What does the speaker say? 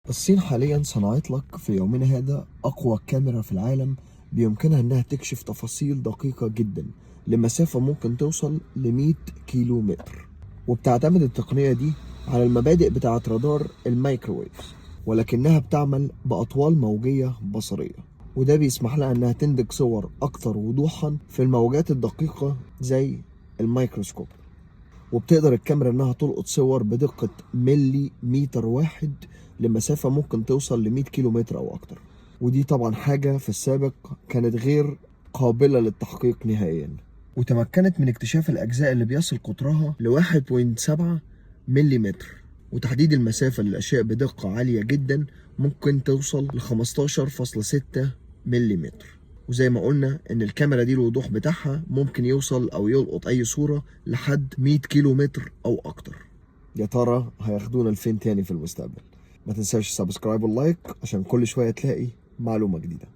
الصين حاليا صنعت لك في يومنا هذا أقوى كاميرا في العالم، بيمكنها إنها تكشف تفاصيل دقيقة جدا لمسافة ممكن توصل ل100 كيلو متر. وبتعتمد التقنية دي على المبادئ بتاعة رادار الميكروويف، ولكنها بتعمل بأطوال موجية بصرية، وده بيسمح لها إنها تنتج صور أكثر وضوحا في الموجات الدقيقة زي الميكروسكوب. وبتقدر الكاميرا انها تلقط صور بدقة ملي متر واحد لمسافة ممكن توصل ل100 كيلو متر او اكتر. ودي طبعا حاجة في السابق كانت غير قابلة للتحقيق نهائيا. وتمكنت من اكتشاف الاجزاء اللي بيصل قطرها ل 1.7 ملي، وتحديد المسافة للاشياء بدقة عالية جدا ممكن توصل ل 15.6 ملم. وزي ما قلنا ان الكاميرا دي الوضوح بتاعها ممكن يوصل او يلقط اي صورة لحد 100 كيلو متر او اكتر. يا ترى هياخدونا لفين تاني في المستقبل؟ ما تنساش السبسكرايب واللايك عشان كل شوية تلاقي معلومة جديدة.